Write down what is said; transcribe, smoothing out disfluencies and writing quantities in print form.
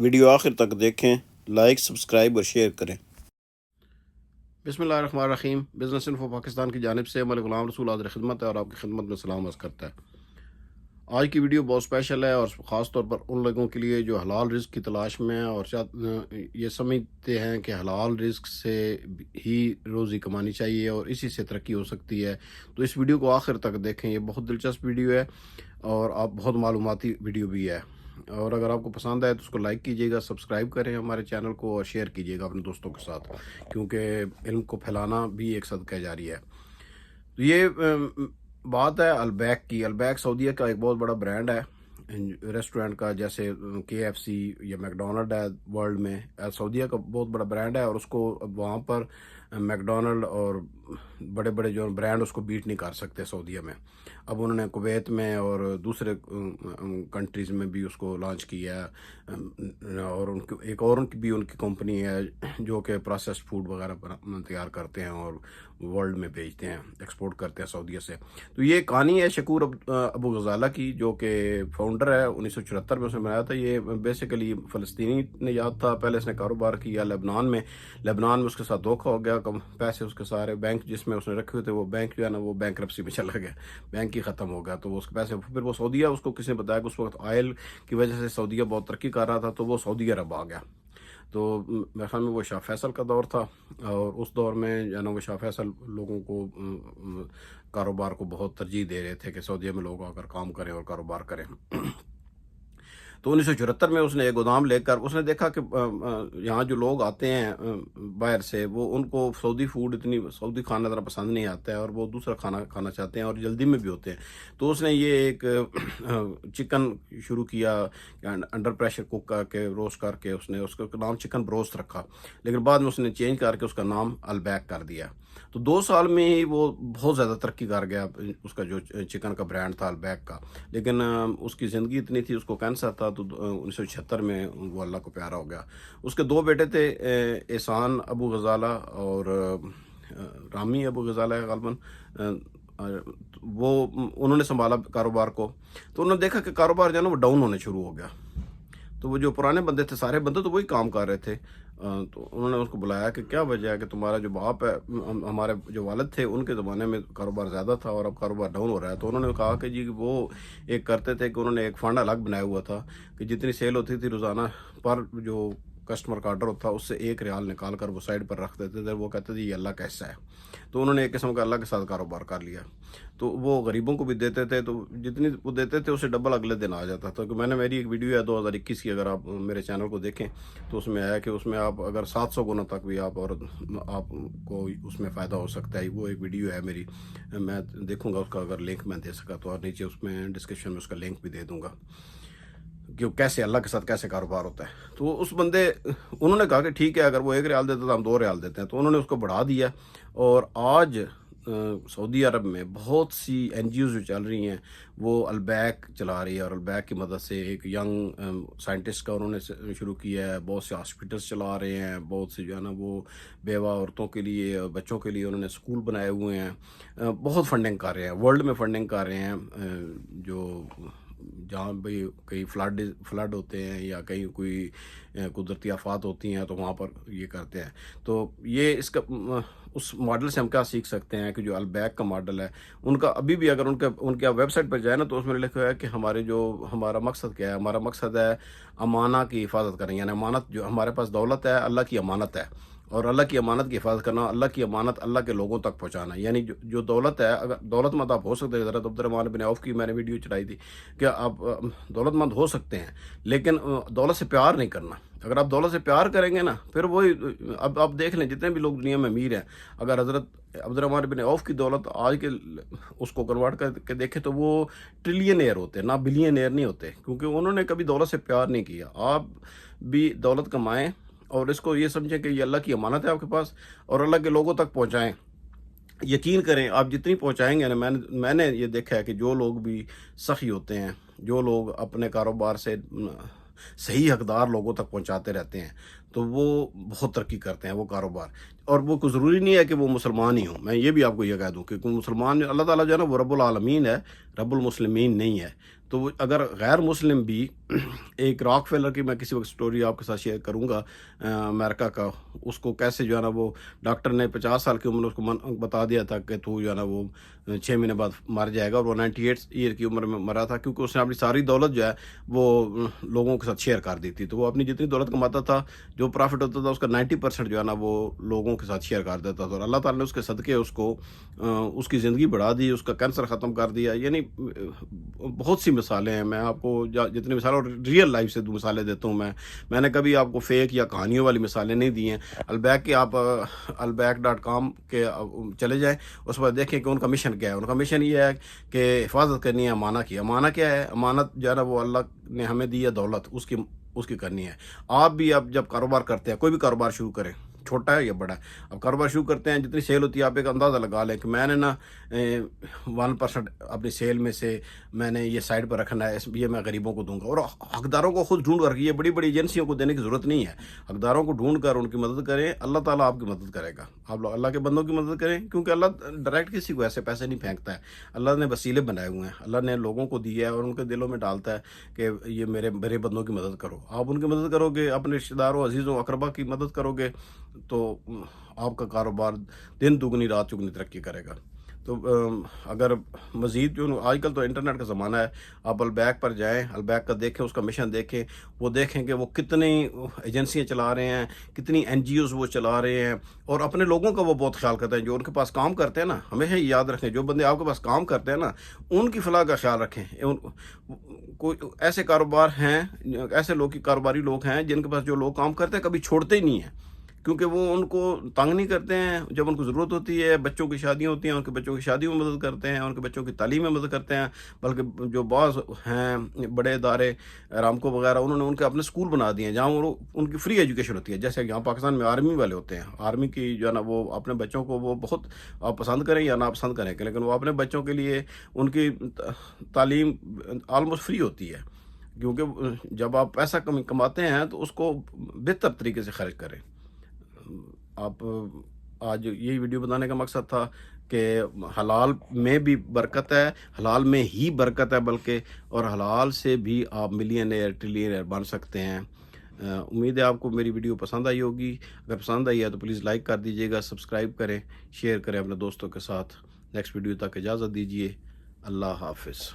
Video آخر تک دیکھیں، لائک سبسکرائب اور شیئر کریں۔ بسم اللہ الرحمن الرحیم۔ بزنس انفو پاکستان کی جانب سے میں غلام رسول حاضر خدمت ہے اور آپ کی خدمت میں سلام عرض کرتا ہے۔ آج کی ویڈیو بہت اسپیشل ہے اور خاص طور پر ان لوگوں کے لیے جو حلال رزق کی تلاش میں ہیں اور یہ سمجھتے ہیں کہ حلال رزق سے ہی روزی کمانی چاہیے اور اسی سے ترقی ہو سکتی ہے۔ تو اس ویڈیو کو آخر تک دیکھیں، یہ بہت دلچسپ ویڈیو ہے اور آپ بہت معلوماتی ویڈیو بھی ہے، اور اگر آپ کو پسند آئے تو اس کو لائک کیجیے گا، سبسکرائب کریں ہمارے چینل کو اور شیئر کیجیے گا اپنے دوستوں کے ساتھ، کیونکہ علم کو پھیلانا بھی ایک صدقہ جاری ہے۔ تو یہ بات ہے البیک کی۔ البیک سعودیہ کا ایک بہت بڑا برانڈ ہے ریسٹورنٹ کا، جیسے KFC یا میکڈونلڈ ہے ورلڈ میں، سعودیہ کا بہت بڑا برانڈ ہے، اور اس کو وہاں پر میکڈونلڈ اور بڑے بڑے جو برانڈ اس کو بیٹ نہیں کر سکتے سعودیہ میں۔ اب انہوں نے کویت میں اور دوسرے کنٹریز میں بھی اس کو لانچ کیا ہے، اور ایک اور بھی ان کی کمپنی ہے جو کہ پروسیسڈ فوڈ وغیرہ تیار کرتے ہیں اور ورلڈ میں بیچتے ہیں، ایکسپورٹ کرتے ہیں سعودیہ سے۔ تو یہ کہانی ہے شکور ابو غزالہ کی، جو کہ فاؤنڈر ہے۔ 1974 میں اس نے بنایا تھا۔ یہ بیسیکلی فلسطینی نژاد تھا، پہلے اس نے کاروبار کیا لبنان میں اس کے ساتھ دھوکہ ہو گیا، پیسے اس کے سارے بینک جس میں اس نے رکھے ہوئے تھے وہ بینک جو ہے نا وہ بینکرپسی میں چلا گیا، بینک ہی ختم ہو گیا، تو اس کے پیسے پھر وہ سعودیہ، اس کو کسی نے بتایا کہ اس وقت آئل کی وجہ سے سعودیہ بہت ترقی کر رہا تھا، تو وہ سعودی عرب آ گیا۔ تو میرے خیال میں وہ شاہ فیصل کا دور تھا، اور اس دور میں جو نا وہ شاہ فیصل لوگوں کو کاروبار کو بہت ترجیح دے رہے تھے کہ سعودیہ میں لوگ آ کر کام کریں اور کاروبار کریں۔ تو 1974 میں اس نے ایک گودام لے کر اس نے دیکھا کہ یہاں جو لوگ آتے ہیں باہر سے، وہ ان کو سعودی کھانا ذرا پسند نہیں آتا ہے، اور وہ دوسرا کھانا کھانا چاہتے ہیں اور جلدی میں بھی ہوتے ہیں۔ تو اس نے یہ ایک چکن شروع کیا، انڈر پریشر کوک کر کے روسٹ کر کے، اس نے اس کا نام چکن بروسٹ رکھا، لیکن بعد میں اس نے چینج کر کے اس کا نام البیک کر دیا۔ تو 2 سال میں ہی وہ بہت زیادہ ترقی کر گیا، اس کا جو چکن کا برانڈ تھا البیک کا۔ لیکن اس کی زندگی اتنی تھی، اس کو کینسر تھا، تو 1976 میں وہ اللہ کو پیارا ہو گیا۔ اس کے 2 بیٹے تھے، احسان ابو غزالہ اور رامی ابو غزالہ غالباً، وہ انہوں نے سنبھالا کاروبار کو۔ تو انہوں نے دیکھا کہ کاروبار جو ہے نا وہ ڈاؤن ہونے شروع ہو گیا، تو وہ جو پرانے بندے تھے سارے بندے تو وہی کام کر رہے تھے۔ تو انہوں نے اس کو بلایا کہ کیا وجہ ہے کہ تمہارا جو باپ ہے، ہمارے جو والد تھے ان کے زمانے میں کاروبار زیادہ تھا اور اب کاروبار ڈاؤن ہو رہا ہے۔ تو انہوں نے کہا کہ جی وہ ایک کرتے تھے کہ انہوں نے ایک فنڈ الگ بنایا ہوا تھا کہ جتنی سیل ہوتی تھی روزانہ پر جو کسٹمر کا آرڈر ہوتا اس سے 1 ریال نکال کر وہ سائڈ پر رکھ دیتے تھے، وہ کہتے تھے یہ اللہ کا حصہ ہے۔ تو انہوں نے ایک قسم کا اللہ کے ساتھ کاروبار کر لیا، تو وہ غریبوں کو بھی دیتے تھے، تو جتنی وہ دیتے تھے اسے ڈبل اگلے دن آ جاتا تھا۔ کہ میں نے میری ایک ویڈیو ہے 2021 کی، اگر آپ میرے چینل کو دیکھیں تو اس میں آیا کہ اس میں آپ اگر 700 گنا تک بھی آپ کو اس میں فائدہ ہو سکتا ہے۔ وہ ایک ویڈیو ہے میری، میں دیکھوں گا اس کا، اگر لنک میں دے سکا تو، اور نیچے اس میں ڈسکرپشن میں اس کا لنک بھی دے دوں گا کہ کیسے اللہ کے ساتھ کیسے کاروبار ہوتا ہے۔ تو اس بندے انہوں نے کہا کہ ٹھیک ہے، اگر وہ 1 ریال دیتا تو ہم 2 ریال دیتے ہیں۔ تو انہوں نے اس کو بڑھا دیا، اور آج سعودی عرب میں بہت سی NGOز جو چل رہی ہیں وہ البیک چلا رہی ہے، اور البیک کی مدد سے ایک ینگ سائنٹسٹ کا انہوں نے شروع کیا ہے، بہت سے ہاسپٹلس چلا رہے ہیں، بہت سے جو ہے نا وہ بیوہ عورتوں کے لیے اور بچوں کے لیے انہوں نے اسکول بنائے ہوئے ہیں، بہت فنڈنگ کر رہے ہیں، ورلڈ میں فنڈنگ کر رہے ہیں۔ جو جہاں بھی کئی فلڈ ہوتے ہیں یا کہیں کوئی قدرتی آفات ہوتی ہیں تو وہاں پر یہ کرتے ہیں۔ تو یہ اس کا اس ماڈل سے ہم کیا سیکھ سکتے ہیں کہ جو البیک کا ماڈل ہے ان کا ابھی بھی، اگر ان کے ویب سائٹ پر جائے نا تو اس میں لکھا ہے کہ ہمارا مقصد کیا ہے۔ ہمارا مقصد ہے امانہ کی حفاظت کریں، یعنی امانت جو ہمارے پاس دولت ہے اللہ کی امانت ہے، اور اللہ کی امانت کی حفاظت کرنا، اللہ کی امانت اللہ کے لوگوں تک پہنچانا۔ یعنی جو دولت ہے، اگر دولت مند آپ ہو سکتے ہیں، حضرت عبد الرحمن بن عوف کی میں نے ویڈیو چڑھائی تھی کہ آپ دولت مند ہو سکتے ہیں لیکن دولت سے پیار نہیں کرنا۔ اگر آپ دولت سے پیار کریں گے نا، پھر وہی اب آپ دیکھ لیں جتنے بھی لوگ دنیا میں امیر ہیں، اگر حضرت عبد الرحمن بن عوف کی دولت آج کے اس کو کنورٹ کر کے دیکھیں تو وہ ٹریلینئر ہوتے، نہ بلینئر نہیں ہوتے، کیونکہ انہوں نے کبھی دولت سے پیار نہیں کیا۔ آپ بھی دولت کمائیں اور اس کو یہ سمجھیں کہ یہ اللہ کی امانت ہے آپ کے پاس، اور اللہ کے لوگوں تک پہنچائیں۔ یقین کریں آپ جتنی پہنچائیں گے نا، میں نے یہ دیکھا ہے کہ جو لوگ بھی سخی ہوتے ہیں، جو لوگ اپنے کاروبار سے صحیح حقدار لوگوں تک پہنچاتے رہتے ہیں، تو وہ بہت ترقی کرتے ہیں وہ کاروبار۔ اور وہ کوئی ضروری نہیں ہے کہ وہ مسلمان ہی ہوں، میں یہ بھی آپ کو یہ کہہ دوں کہ مسلمان اللہ تعالیٰ جو ہے نا وہ رب العالمین ہے، رب المسلمین نہیں ہے۔ تو اگر غیر مسلم بھی ایک راک فیلر کی میں کسی وقت سٹوری آپ کے ساتھ شیئر کروں گا امریکہ کا، اس کو کیسے جو ہے نا وہ ڈاکٹر نے 50 سال کی عمر اس کو بتا دیا تھا کہ تو جو ہے نا وہ 6 مہینے بعد مر جائے گا، اور وہ 98 ایئر کی عمر میں مرا تھا، کیونکہ اس نے اپنی ساری دولت جو ہے وہ لوگوں کے ساتھ شیئر کر دی تھی۔ تو وہ اپنی جتنی دولت کماتا تھا، جو پرافٹ ہوتا تھا اس کا 90% جو ہے نا وہ لوگوں کے ساتھ شیئر کر دیتا تھا، اور اللہ تعالیٰ نے اس کے صدقے اس کو اس کی زندگی بڑھا دی، اس کا کینسر ختم کر دیا۔ یعنی بہت سی مثالیں ہیں، میں آپ کو جتنی مثالیں اور ریئل لائف سے مثالیں دیتا ہوں، میں نے کبھی آپ کو فیک یا کہانیوں والی مثالیں نہیں دی ہیں۔ البیک کے آپ البیک.com کے چلے جائیں، اس پر دیکھیں کہ ان کا مشن کیا ہے۔ ان کا مشن یہ ہے کہ حفاظت کرنی ہے امانہ کی۔ امانہ کیا ہے؟ امانت جو ہے نا وہ اللہ نے ہمیں دی ہے دولت، اس کی کرنی ہے۔ آپ بھی اب جب کاروبار کرتے ہیں، کوئی بھی کاروبار شروع کریں، چھوٹا ہے یا بڑا ہے، اب کاروبار شروع کرتے ہیں، جتنی سیل ہوتی ہے آپ ایک اندازہ لگا لیں کہ میں نے نا 1% اپنی سیل میں سے میں نے یہ سائڈ پر رکھنا ہے، یہ میں غریبوں کو دوں گا۔ اور حقداروں کو خود ڈھونڈ کر، یہ بڑی بڑی ایجنسیوں کو دینے کی ضرورت نہیں ہے، حقداروں کو ڈھونڈ کر ان کی مدد کریں، اللہ تعالیٰ آپ کی مدد کرے گا۔ آپ لوگ اللہ کے بندوں کی مدد کریں، کیونکہ اللہ ڈائریکٹ کسی کو ایسے پیسے نہیں پھینکتا ہے، اللہ نے وسیلے بنائے ہوئے ہیں، اللہ نے لوگوں کو دیا ہے اور ان کے دلوں میں ڈالتا ہے کہ یہ میرے بندوں کی مدد کرو۔ آپ ان کی مدد کرو گے، اپنے رشتہ داروں، عزیزوں، اقربا کی مدد کرو گے، تو آپ کا کاروبار دن دگنی رات چگنی ترقی کرے گا۔ تو اگر مزید جو آج کل تو انٹرنیٹ کا زمانہ ہے، آپ البیک پر جائیں، البیک کا دیکھیں، اس کا مشن دیکھیں، وہ دیکھیں کہ وہ کتنی ایجنسیاں چلا رہے ہیں، کتنی NGOs وہ چلا رہے ہیں، اور اپنے لوگوں کا وہ بہت خیال کرتے ہیں جو ان کے پاس کام کرتے ہیں نا۔ ہمیشہ یاد رکھیں، جو بندے آپ کے پاس کام کرتے ہیں نا، ان کی فلاح کا خیال رکھیں۔ کوئی ایسے کاروبار ہیں، ایسے کاروباری لوگ ہیں جن کے پاس جو لوگ کام کرتے ہیں کبھی چھوڑتے ہی نہیں ہیں، کیونکہ وہ ان کو تنگ نہیں کرتے ہیں۔ جب ان کو ضرورت ہوتی ہے، بچوں کی شادیاں ہوتی ہیں، ان کے بچوں کی شادیوں میں مدد کرتے ہیں، ان کے بچوں کی تعلیم میں مدد کرتے ہیں۔ بلکہ جو بعض ہیں بڑے ادارے، رامکو وغیرہ، انہوں نے ان کے اپنے اسکول بنا دیے ہیں جہاں ان کی فری ایجوکیشن ہوتی ہے۔ جیسے یہاں پاکستان میں آرمی والے ہوتے ہیں، آرمی کی جو ہے نا وہ اپنے بچوں کو وہ بہت آپ پسند کریں یا ناپسند کریں، لیکن وہ اپنے بچوں کے لیے ان کی تعلیم آلموسٹ فری ہوتی ہے، کیونکہ جب آپ پیسہ کماتے ہیں تو اس کو بہتر طریقے سے خرچ کریں۔ آپ آج یہی ویڈیو بنانے کا مقصد تھا کہ حلال میں بھی برکت ہے، حلال میں ہی برکت ہے بلکہ، اور حلال سے بھی آپ ملینئر ٹریلینئر بن سکتے ہیں۔ امید ہے آپ کو میری ویڈیو پسند آئی ہوگی۔ اگر پسند آئی ہے تو پلیز لائک کر دیجیے گا، سبسکرائب کریں، شیئر کریں اپنے دوستوں کے ساتھ۔ نیکسٹ ویڈیو تک اجازت دیجیے، اللہ حافظ۔